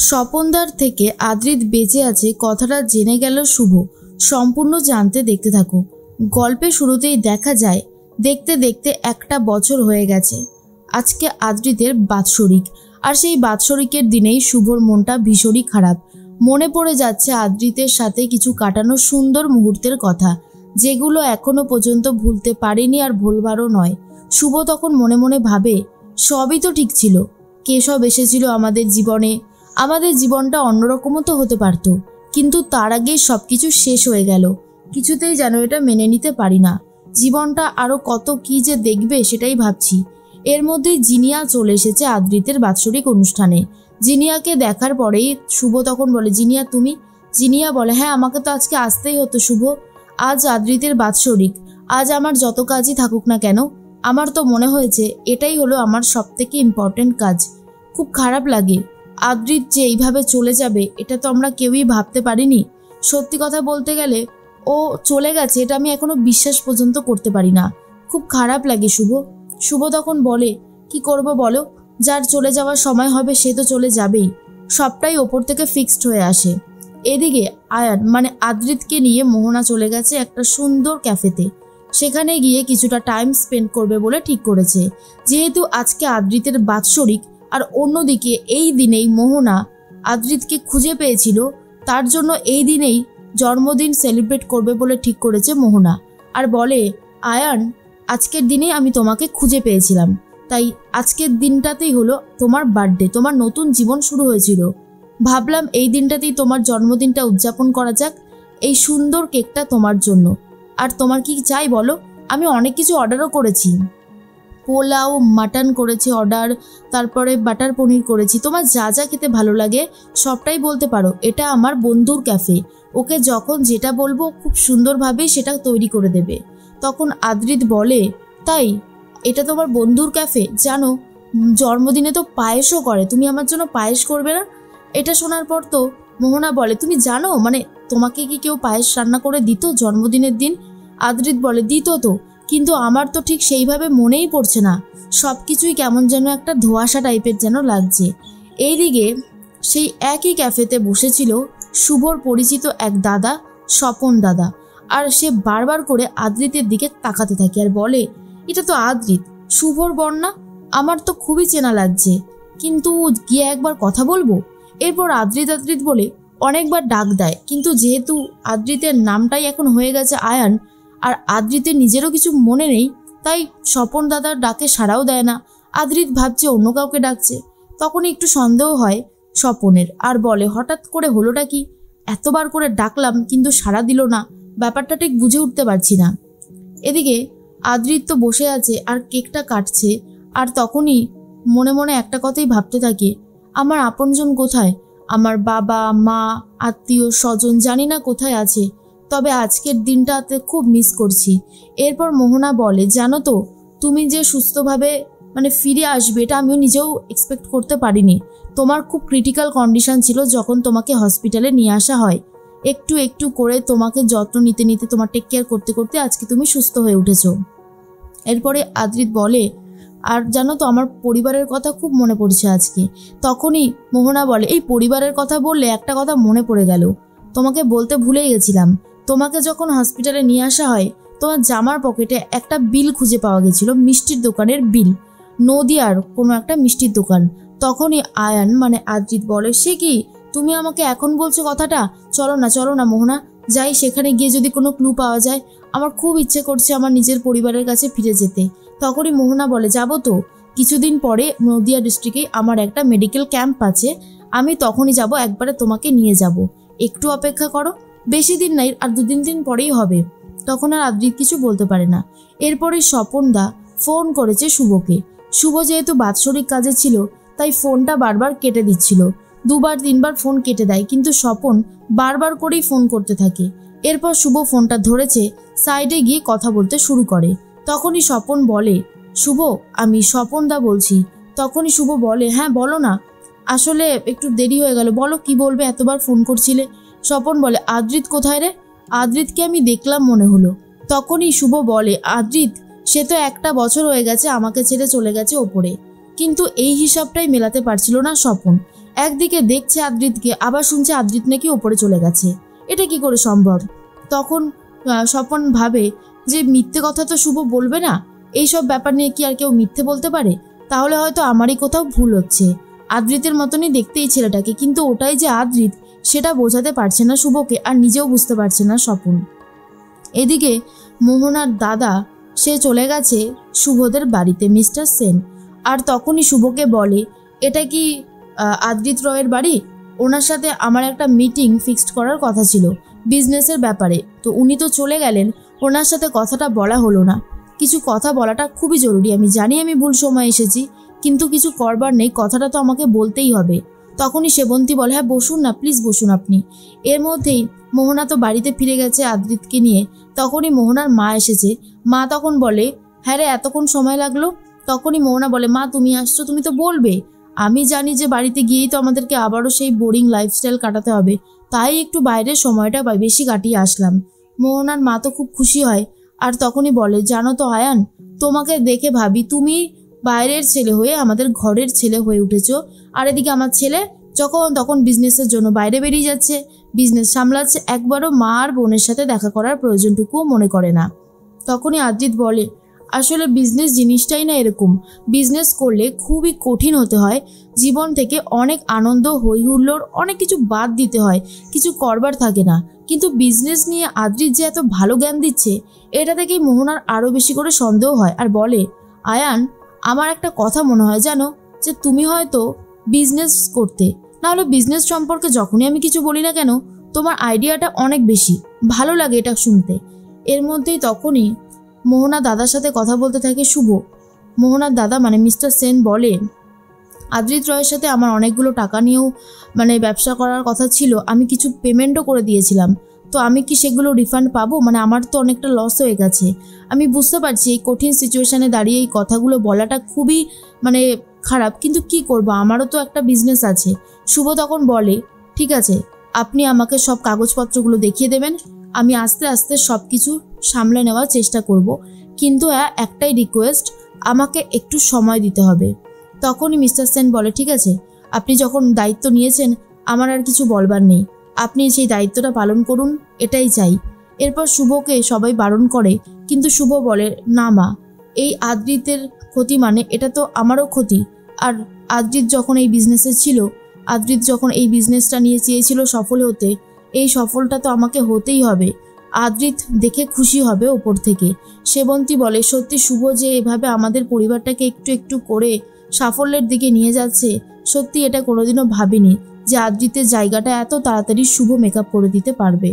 স্বপনদার থেকে আদ্রিত বেঁচে আছে কথাটা জেনে গেল শুভ। সম্পূর্ণ জানতে দেখতে থাকো। গল্পের শুরুতেই দেখা যায় দেখতে দেখতে একটা বছর হয়ে গেছে। আজকে আদ্রিতের বাৎসরিক, আর সেই বাৎসরিকের দিনেই শুভর মনটা ভীষণই খারাপ। মনে পড়ে যাচ্ছে আদ্রিতের সাথে কিছু কাটানো সুন্দর মুহূর্তের কথা, যেগুলো এখনো পর্যন্ত ভুলতে পারেনি আর ভুলবারও নয়। শুভ তখন মনে মনে ভাবে, সবই তো ঠিক ছিল, কেশব এসেছিল আমাদের জীবনে, আমাদের জীবনটা অন্যরকমও তো হতে পারত, কিন্তু তার আগেই সবকিছু শেষ হয়ে গেল। কিছুতেই যেন এটা মেনে নিতে পারি না। জীবনটা আরো কত কি যে দেখবে সেটাই ভাবছি। এর মধ্যেই জিনিয়া চলে এসেছে আদ্রিতের বাৎসরিক অনুষ্ঠানে। জিনিয়াকে দেখার পরেই শুভ তখন বলে, জিনিয়া তুমি? জিনিয়া বলে, হ্যাঁ আমাকে তো আজকে আসতেই হতো শুভ, আজ আদ্রিতের বাৎসরিক। আজ আমার যত কাজই থাকুক না কেন, আমার তো মনে হয়েছে এটাই হলো আমার সবথেকে ইম্পর্টেন্ট কাজ। খুব খারাপ লাগে, আদ্রিত যে এইভাবে চলে যাবে এটা তো আমরা কেউই ভাবতে পারিনি। সত্যি কথা বলতে গেলে ও চলে গেছে এটা আমি এখনো বিশ্বাস পর্যন্ত করতে পারি না। খুব খারাপ লাগে শুভ। শুভ তখন বলে, কি করব বলো, যার চলে যাওয়ার সময় হবে সে তো চলে যাবেই, সবটাই ওপর থেকে ফিক্সড হয়ে আসে। এদিকে আয়ান মানে আদ্রিতকে নিয়ে মোহনা চলে গেছে একটা সুন্দর ক্যাফেতে। সেখানে গিয়ে কিছুটা টাইম স্পেন্ড করবে বলে ঠিক করেছে, যেহেতু আজকে আদ্রিতের বাৎসরিক। আর অন্যদিকে এই দিনেই মোহনা আদ্রিতকে খুঁজে পেয়েছিল, তার জন্য এই দিনেই জন্মদিন সেলিব্রেট করবে বলে ঠিক করেছে মোহনা। আর বলে, আয়ান আজকের দিনেই আমি তোমাকে খুঁজে পেয়েছিলাম, তাই আজকের দিনটাতেই হলো তোমার বার্থডে, তোমার নতুন জীবন শুরু হয়েছিল, ভাবলাম এই দিনটাতেই তোমার জন্মদিনটা উদযাপন করা যাক। এই সুন্দর কেকটা তোমার জন্য। আর তোমার কি চাই বলো? আমি অনেক কিছু অর্ডারও করেছি, পোলাও, মাটন করেছি অর্ডার, তারপরে বাটার পনির করেছি, তোমার যা যা খেতে ভালো লাগে সবটাই বলতে পারো। এটা আমার বন্ধুর ক্যাফে, ওকে যখন যেটা বলবো খুব সুন্দরভাবেই সেটা তৈরি করে দেবে। তখন আদ্রিত বলে, তাই? এটা তোমার বন্ধুর ক্যাফে? জানো জন্মদিনে তো পায়েসও করে, তুমি আমার জন্য পায়েস করবে না? এটা শোনার পর তো মোহনা বলে, তুমি জানো মানে তোমাকে কি কেউ পায়েস রান্না করে দিত জন্মদিনের দিন? আদ্রিত বলে, দিত তো, কিন্তু আমার তো ঠিক সেইভাবে মনেই পড়ছে না, সব কিছুই কেমন যেন একটা ধোঁয়াশা টাইপের যেন লাগছে। এইদিকে সেই একই ক্যাফেতে বসেছিল শুভর পরিচিত এক দাদা, স্বপন দাদা। আর সে বারবার করে আদ্রিতের দিকে তাকাতে থাকে আর বলে, এটা তো আদ্রিত, শুভর বর্ণা, আমার তো খুবই চেনা লাগছে, কিন্তু গিয়ে একবার কথা বলবো। এরপর আদ্রিত বলে অনেকবার ডাক দেয়, কিন্তু যেহেতু আদ্রিতের নামটাই এখন হয়ে গেছে আয়ান, আর আদ্রিতের নিজেরও কিছু মনে নেই, তাই স্বপন দাদার ডাকে সাড়াও দেয় না। আদ্রিত ভাবছে অন্য কাউকে ডাকছে। তখনই একটু সন্দেহ হয় স্বপনের, আর বলে, হঠাৎ করে হলোটা কি? এতবার করে ডাকলাম কিন্তু সাড়া দিল না, ব্যাপারটা ঠিক বুঝে উঠতে পারছি না। এদিকে আদ্রিত তো বসে আছে আর কেকটা কাটছে, আর তখনই মনে মনে একটা কথাই ভাবতে থাকে, আমার আপনজন কোথায়? আমার বাবা মা আত্মীয় স্বজন জানি না কোথায় আছে, তবে আজকের দিনটাতে খুব মিস করছি। এরপর মোহনা বলে, জানো তো তুমি যে সুস্থভাবে মানে ফিরে আসবে এটা আমিও নিজেও এক্সপেক্ট করতে পারিনি। তোমার খুব ক্রিটিক্যাল কন্ডিশন ছিল যখন তোমাকে হসপিটালে নিয়ে আসা হয়, একটু একটু করে তোমাকে যত্ন নিতে নিতে, তোমার টেক কেয়ার করতে করতে আজকে তুমি সুস্থ হয়ে উঠেছো। এরপরে আদ্রিত বলে, আর জানো তো আমার পরিবারের কথা খুব মনে পড়ছে আজকে। তখনই মোহনা বলে, এই পরিবারের কথা বললে একটা কথা মনে পড়ে গেল, তোমাকে বলতে ভুলেই গেছিলাম। তোমাকে যখন হসপিটালে নিয়ে আসা হয়, তোমার জামার পকেটে একটা বিল খুঁজে পাওয়া গেছিল, মিষ্টির দোকানের বিল, নদিয়ার কোনো একটা মিষ্টির দোকান। তখনই আয়ান মানে আদ্রিত বলে, সে কি তুমি আমাকে এখন বলছো কথাটা? চলো না মোহনা, যাই, সেখানে গিয়ে যদি কোনো ক্লু পাওয়া যায়। আমার খুব ইচ্ছে করছে আমার নিজের পরিবারের কাছে ফিরে যেতে। তখনই মোহনা বলে, যাবো তো, কিছুদিন পরে নদিয়া ডিস্ট্রিক্টে আমার একটা মেডিকেল ক্যাম্প আছে, আমি তখনই যাব, একবারে তোমাকে নিয়ে যাব, একটু অপেক্ষা করো, বেশি দিন নাই, আর 2-3 দিন পরেই হবে। তখন আর আদ্রিত কিছু বলতে পারে না। এরপরে স্বপনদা ফোন করেছে শুভকে। শুভ যেহেতু বাৎসরিক কাজে ছিল তাই ফোনটা বারবার কেটে দিচ্ছিল, 2-3বার ফোন কেটে দেয়, কিন্তু স্বপন বারবার করেই ফোন করতে থাকে। এরপর শুভ ফোনটা ধরেছে, সাইডে গিয়ে কথা বলতে শুরু করে। তখনই স্বপন বলে, শুভ আমি স্বপনদা বলছি। তখনই শুভ বলে, হ্যাঁ বলো না, আসলে একটু দেরি হয়ে গেল, বলো কি বলবে, এতবার ফোন করছিলে। স্বপন বলে, আদ্রিত কোথায় রে? আদ্রিতকে আমি দেখলাম মনে হলো। তখনই শুভ বলে, আদ্রিত সে তো 1 বছর হয়ে গেছে আমাকে ছেড়ে চলে গেছে ওপরে। কিন্তু এই হিসাবটাই মেলাতে পারছিল না স্বপন। একদিকে দেখছে আদ্রিতকে, আবার শুনছে আদ্রিত নাকি ওপরে চলে গেছে। এটা কি করে সম্ভব? তখন স্বপন ভাবে যে মিথ্যে কথা তো শুভ বলবে না, এইসব ব্যাপার নিয়ে কি আর কেউ মিথ্যে বলতে পারে? তাহলে হয়তো আমারই কোথাও ভুল হচ্ছে। আদ্রিতের মতনই দেখতে এই ছেলেটাকে, কিন্তু ওটাই যে আদ্রিত সেটা বোঝাতে পারছে না শুভকে, আর নিজেও বুঝতে পারছে না স্বপন। এদিকে মোহনার দাদা সে চলে গেছে শুভদের বাড়িতে, মিস্টার সেন। আর তখনই শুভকে বলে, এটা কি আদ্রিত রয়ের বাড়ি? ওনার সাথে আমার একটা মিটিং ফিক্সড করার কথা ছিল বিজনেসের ব্যাপারে, তো উনি তো চলে গেলেন, ওনার সাথে কথাটা বলা হলো না। কিছু কথা বলাটা খুবই জরুরি, আমি জানি আমি ভুল সময় এসেছি, কিন্তু কিছু করবার নেই, কথাটা তো আমাকে বলতেই হবে। তখনই সেবন্তী বলে, হ্যাঁ বসুন না, প্লিজ বসুন আপনি। এর মধ্যেই মোহনা তো বাড়িতে ফিরে গেছে আদ্রিতকে নিয়ে। তখনই মোহনার মা এসেছে। মা তখন বলে, হ্যাঁ রে এতক্ষণ সময় লাগলো? তখনই মোহনা বলে, মা তুমি আসছো, তুমি তো বলবে। আমি জানি যে বাড়িতে গিয়েই তো আমাদেরকে আবারও সেই বোরিং লাইফস্টাইল কাটাতে হবে, তাই একটু বাইরের সময়টা বেশি কাটিয়ে আসলাম। মোহনার মা তো খুব খুশি হয়, আর তখনই বলে, জানো তো আয়ান, তোমাকে দেখে ভাবি তুমি বাইরের ছেলে হয়ে আমাদের ঘরের ছেলে হয়ে উঠেছো, আর এদিকে আমার ছেলে যখন তখন বিজনেসের জন্য বাইরে বেরিয়ে যাচ্ছে, বিজনেস সামলাচ্ছে, একবারও মা আর বোনের সাথে দেখা করার প্রয়োজনটুকুও মনে করে না। তখনই আদ্রিত বলে, আসলে বিজনেস জিনিসটাই না এরকম, বিজনেস করলে খুবই কঠিন হতে হয়, জীবন থেকে অনেক আনন্দ হই হুল্লোড় অনেক কিছু বাদ দিতে হয়, কিছু করবার থাকে না। কিন্তু বিজনেস নিয়ে আদ্রিত যে এত ভালো জ্ঞান দিচ্ছে, এটা থেকেই মোহনার আরও বেশি করে সন্দেহ হয়, আর বলে, আয়ান আমার একটা কথা মনে হয় জানো, যে তুমি হয়তো বিজনেস করতে, নাহলে বিজনেস সম্পর্কে যখনই আমি কিছু বলি না কেন, তোমার আইডিয়াটা অনেক বেশি ভালো লাগে এটা শুনতে। এর মধ্যেই তখনই মোহনা দাদার সাথে কথা বলতে থাকে শুভ। মোহনার দাদা মানে মিস্টার সেন বলে, আদ্রিত রয়ের সাথে আমার অনেকগুলো টাকা নিয়েও ব্যবসা করার কথা ছিল, আমি কিছু পেমেন্টও করে দিয়েছিলাম, তো আমি কি সেগুলো রিফান্ড পাবো? আমার তো অনেকটা লস হয়ে গেছে। আমি বুঝতে পারছি এই কঠিন সিচুয়েশানে দাঁড়িয়ে এই কথাগুলো বলাটা খুবই খারাপ, কিন্তু কি করব, আমারও তো একটা বিজনেস আছে। শুভ তখন বলে, ঠিক আছে আপনি আমাকে সব কাগজপত্রগুলো দেখিয়ে দেবেন, আমি আস্তে আস্তে সব কিছু সামলে নেওয়ার চেষ্টা করব, কিন্তু হ্যাঁ একটাই রিকোয়েস্ট, আমাকে একটু সময় দিতে হবে। তখনই মিস্টার সেন বলে, ঠিক আছে আপনি যখন দায়িত্ব নিয়েছেন আমার আর কিছু বলবার নেই, আপনি সেই দায়িত্বটা পালন করুন, এটাই চাই। এরপর শুভকে সবাই বারণ করে, কিন্তু শুভ বলে, না মা, এই আদ্রিতের ক্ষতি এটা তো আমারও ক্ষতি। আর আদ্রিত যখন এই বিজনেসে ছিল, আদ্রিত যখন এই বিজনেসটা নিয়ে চেয়েছিল সফল হতে, এই সফলটা তো আমাকে হতেই হবে। আদ্রিত দেখে খুশি হবে ওপর থেকে। সেবন্তী বলে, সত্যি শুভ যে এভাবে আমাদের পরিবারটাকে একটু একটু করে সাফল্যের দিকে নিয়ে যাচ্ছে, সত্যি এটা কোনোদিনও ভাবিনি যে আদ্রিতের জায়গাটা এত তাড়াতাড়ি শুভ মেকআপ করে দিতে পারবে।